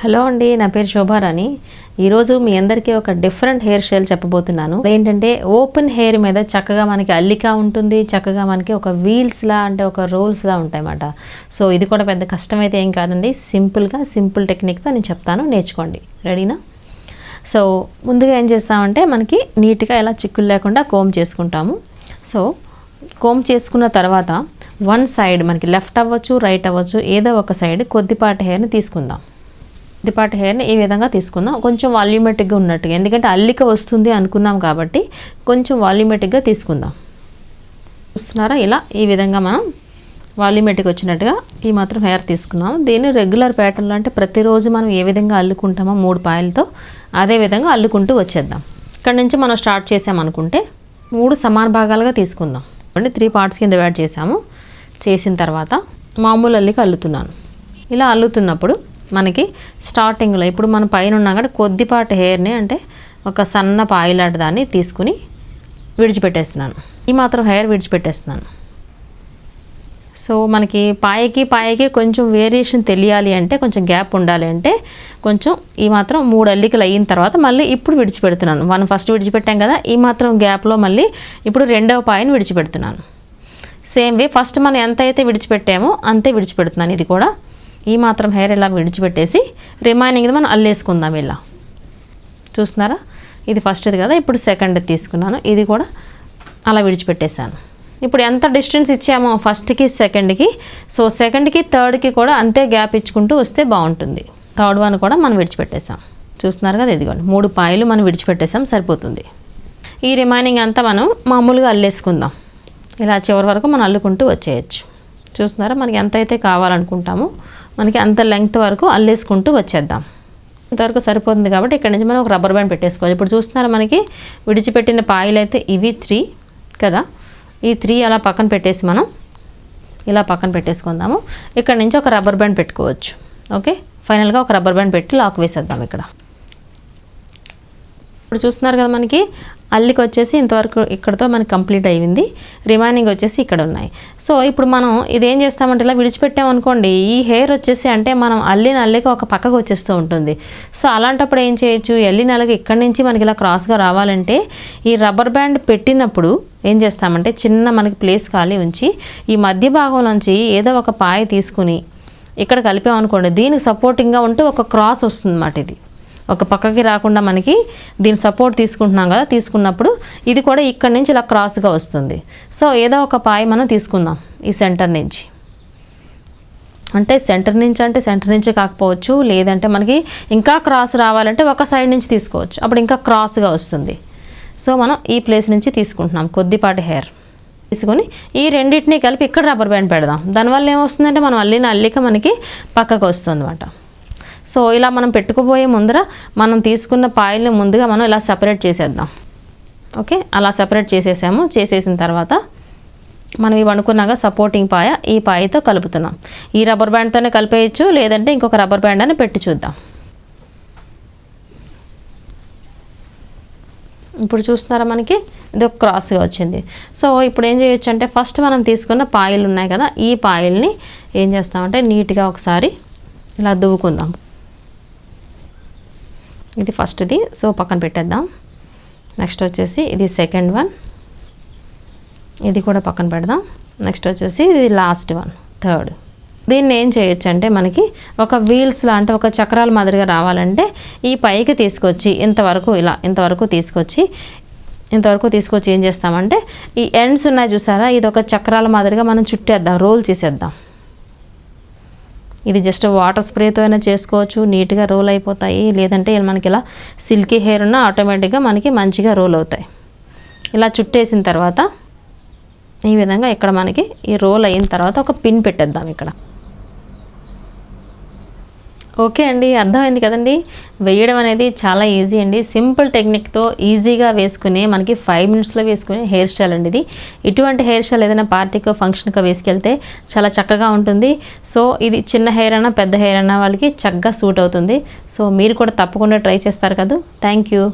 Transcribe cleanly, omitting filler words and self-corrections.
Hello అండి, నా పేరు శోభారాణి. ఈరోజు మీ అందరికీ ఒక డిఫరెంట్ హెయిర్ స్టైల్ చెప్పబోతున్నాను. ఏంటంటే ఓపెన్ హెయిర్ మీద చక్కగా మనకి అల్లిక ఉంటుంది, చక్కగా మనకి ఒక వీల్స్లా అంటే ఒక రోల్స్లా ఉంటాయన్నమాట. సో ఇది కూడా పెద్ద కష్టమైతే ఏం కాదండి, సింపుల్ టెక్నిక్తో నేను చెప్తాను, నేర్చుకోండి. రెడీనా? సో ముందుగా ఏం చేస్తామంటే మనకి నీట్గా ఇలా చిక్కులు లేకుండా కోమ్ చేసుకుంటాము. సో కోమ్ చేసుకున్న తర్వాత వన్ సైడ్ మనకి లెఫ్ట్ అవ్వచ్చు, రైట్ అవ్వచ్చు, ఏదో ఒక సైడ్ కొద్దిపాటి హెయిర్ని తీసుకుందాం. కొద్దిపాటి హెయిర్ని ఈ విధంగా తీసుకుందాం, కొంచెం వాల్యూమెటిక్గా ఉన్నట్టుగా. ఎందుకంటే అల్లిక వస్తుంది అనుకున్నాం కాబట్టి కొంచెం వాల్యూమెటిక్గా తీసుకుందాం. చూస్తున్నారా, ఇలా ఈ విధంగా మనం వాల్యూమెటిక్ వచ్చినట్టుగా ఈ మాత్రం హెయిర్ తీసుకున్నాం. దీన్ని రెగ్యులర్ ప్యాటర్న్లో అంటే ప్రతిరోజు మనం ఏ విధంగా అల్లుకుంటామో 3 పాయలతో అదే విధంగా అల్లుకుంటూ వచ్చేద్దాం. ఇక్కడ నుంచి మనం స్టార్ట్ చేసామనుకుంటే 3 సమాన భాగాలుగా తీసుకుందాం. 3 పార్ట్స్ కింద డివైడ్ చేసాము. చేసిన తర్వాత మామూలు అల్లిక అల్లుతున్నాను. ఇలా అల్లుతున్నప్పుడు మనకి స్టార్టింగ్లో ఇప్పుడు మనం పైన ఉన్నాం కాబట్టి కొద్దిపాటి హెయిర్ని అంటే ఒక సన్న పాయలాంటి దాన్ని తీసుకుని విడిచిపెట్టేస్తున్నాను. ఈ మాత్రం హెయిర్ విడిచిపెట్టేస్తున్నాను. సో మనకి పాయకి కొంచెం వేరియేషన్ తెలియాలి అంటే, కొంచెం గ్యాప్ ఉండాలి అంటే కొంచెం ఈ మాత్రం 3 అల్లికలు అయిన తర్వాత మళ్ళీ ఇప్పుడు విడిచిపెడుతున్నాను. మనం ఫస్ట్ విడిచిపెట్టాం కదా, ఈ మాత్రం గ్యాప్లో మళ్ళీ ఇప్పుడు రెండవ పాయని విడిచిపెడుతున్నాను. సేమ్ వే ఫస్ట్ మనం ఎంత అయితే విడిచిపెట్టామో అంతే విడిచిపెడుతున్నాను. ఇది కూడా ఈ మాత్రం హెయిర్ ఇలా విడిచిపెట్టేసి రిమైనింగ్ మనం అల్లేసుకుందాం. ఇలా చూస్తున్నారా, ఇది ఫస్ట్ది కదా, ఇప్పుడు సెకండ్ తీసుకున్నాను. ఇది కూడా అలా విడిచిపెట్టేశాను. ఇప్పుడు ఎంత డిస్టెన్స్ ఇచ్చామో ఫస్ట్కి సెకండ్కి, సో సెకండ్కి థర్డ్కి కూడా అంతే గ్యాప్ ఇచ్చుకుంటూ వస్తే బాగుంటుంది. థర్డ్ వన్ కూడా మనం విడిచిపెట్టేసాం. చూస్తున్నారు కదా, ఇదిగోండి 3 పాయలు మనం విడిచిపెట్టేసాం, సరిపోతుంది. ఈ రిమైనింగ్ అంతా మనం మామూలుగా అల్లేసుకుందాం. ఇలా చివరి వరకు మనం అల్లుకుంటూ వచ్చేయచ్చు. చూస్తున్నారా, మనకి ఎంత అయితే కావాలనుకుంటామో మనకి అంత లెంగ్త్ వరకు అల్లేసుకుంటూ వచ్చేద్దాం. ఇంతవరకు సరిపోతుంది కాబట్టి ఇక్కడ నుంచి మనం ఒక రబ్బర్ బ్యాండ్ పెట్టేసుకోవాలి. ఇప్పుడు చూస్తున్నారా, మనకి విడిచిపెట్టిన పాయలు అయితే ఇవి 3 కదా, ఈ 3 అలా పక్కన పెట్టేసి మనం ఇలా పక్కన పెట్టేసుకుందాము. ఇక్కడ నుంచి ఒక రబ్బర్ బ్యాండ్ పెట్టుకోవచ్చు. ఓకే, ఫైనల్గా ఒక రబ్బర్ బ్యాండ్ పెట్టి లాక్ వేసేద్దాం. ఇక్కడ ఇప్పుడు చూస్తున్నారు కదా, మనకి అల్లికి వచ్చేసి ఇంతవరకు ఇక్కడతో మనకి కంప్లీట్ అయ్యింది. రిమైనింగ్ వచ్చేసి ఇక్కడ ఉన్నాయి. సో ఇప్పుడు మనం ఇదేం చేస్తామంటే ఇలా విడిచిపెట్టామనుకోండి, ఈ హెయిర్ వచ్చేసి అంటే మనం అల్లిన అల్లిక ఒక పక్కకు వచ్చేస్తూ ఉంటుంది. సో అలాంటప్పుడు ఏం చేయొచ్చు, అల్లిన అల్లిక ఇక్కడి నుంచి మనకి ఇలా క్రాస్గా రావాలంటే ఈ రబ్బర్ బ్యాండ్ పెట్టినప్పుడు ఏం చేస్తామంటే చిన్న మనకి ప్లేస్ ఖాళీ ఉంచి ఈ మధ్య భాగంలోంచి ఏదో ఒక పాయ తీసుకుని ఇక్కడ కలిపామనుకోండి, దీనికి సపోర్టింగ్గా ఉంటూ ఒక క్రాస్ వస్తుంది అన్నమాట. ఇది ఒక పక్కకి రాకుండా మనకి దీని సపోర్ట్ తీసుకుంటున్నాం కదా, తీసుకున్నప్పుడు ఇది కూడా ఇక్కడ నుంచి ఇలా క్రాస్గా వస్తుంది. సో ఏదో ఒక పాయ మనం తీసుకుందాం ఈ సెంటర్ నుంచి. అంటే సెంటర్ నుంచి కాకపోవచ్చు, లేదంటే మనకి ఇంకా క్రాస్ రావాలంటే ఒక సైడ్ నుంచి తీసుకోవచ్చు, అప్పుడు ఇంకా క్రాస్గా వస్తుంది. సో మనం ఈ ప్లేస్ నుంచి తీసుకుంటున్నాం కొద్దిపాటి హెయిర్ తీసుకొని ఈ రెండింటినీ కలిపి ఇక్కడ రబ్బర్ బ్యాండ్ పెడదాం. దానివల్ల ఏమొస్తుందంటే మనం అల్లిన అల్లిక మనకి పక్కకు వస్తుంది అన్నమాట. సో ఇలా మనం పెట్టుకుపోయే ముందర మనం తీసుకున్న పాయల్ని ముందుగా మనం ఇలా సెపరేట్ చేసేద్దాం. ఓకే, అలా సెపరేట్ చేసేసాము. చేసేసిన తర్వాత మనం ఇవి అనుకున్నాక సపోర్టింగ్ పాయ ఈ పాయతో కలుపుతున్నాం. ఈ రబ్బర్ బ్యాండ్తోనే కలిపేయచ్చు, లేదంటే ఇంకొక రబ్బర్ బ్యాండ్ అని పెట్టి చూద్దాం. ఇప్పుడు చూస్తున్నారా, మనకి ఇది ఒక క్రాస్గా వచ్చింది. సో ఇప్పుడు ఏం చేయొచ్చు అంటే ఫస్ట్ మనం తీసుకున్న పాయలు ఉన్నాయి కదా, ఈ పాయల్ని ఏం చేస్తామంటే నీట్గా ఒకసారి ఇలా దువ్వుకుందాం. ఇది ఫస్ట్ది, సో పక్కన పెట్టేద్దాం. నెక్స్ట్ వచ్చేసి ఇది సెకండ్ వన్, ఇది కూడా పక్కన పెడదాం. నెక్స్ట్ వచ్చేసి ఇది లాస్ట్ వన్, థర్డ్. దీన్ని ఏం చేయొచ్చు అంటే మనకి ఒక వీల్స్లా అంటే ఒక చక్రాల మాదిరిగా రావాలంటే ఈ పైకి తీసుకొచ్చి ఇంతవరకు తీసుకొచ్చి ఏం చేస్తామంటే ఈ ఎండ్స్ ఉన్నాయి చూసారా, ఇది ఒక చక్రాల మాదిరిగా మనం చుట్టేద్దాం, రోల్ చేసేద్దాం. ఇది జస్ట్ వాటర్ స్ప్రేతో అయినా చేసుకోవచ్చు, నీట్గా రోల్ అయిపోతాయి. లేదంటే మనకి ఇలా సిల్కీ హెయిర్ ఉన్న ఆటోమేటిక్గా మనకి మంచిగా రోల్ అవుతాయి. ఇలా చుట్టేసిన తర్వాత ఈ విధంగా ఇక్కడ మనకి ఈ రోల్ అయిన తర్వాత ఒక పిన్ పెట్టేద్దాం ఇక్కడ. ఓకే అండి, అర్థమైంది కదండి. వేయడం అనేది చాలా ఈజీ అండి. సింపుల్ టెక్నిక్తో ఈజీగా వేసుకుని మనకి 5 మినిట్స్లో వేసుకునే హెయిర్ స్టైల్ అండి ఇది. ఇటువంటి హెయిర్ స్టైల్ ఏదైనా పార్టీకో ఫంక్షన్కో వేసుకెళ్తే చాలా చక్కగా ఉంటుంది. సో ఇది చిన్న హెయిర్ అయినా పెద్ద హెయిర్ అయినా వాళ్ళకి చక్కగా సూట్ అవుతుంది. సో మీరు కూడా తప్పకుండా ట్రై చేస్తారు కదా. Thank you.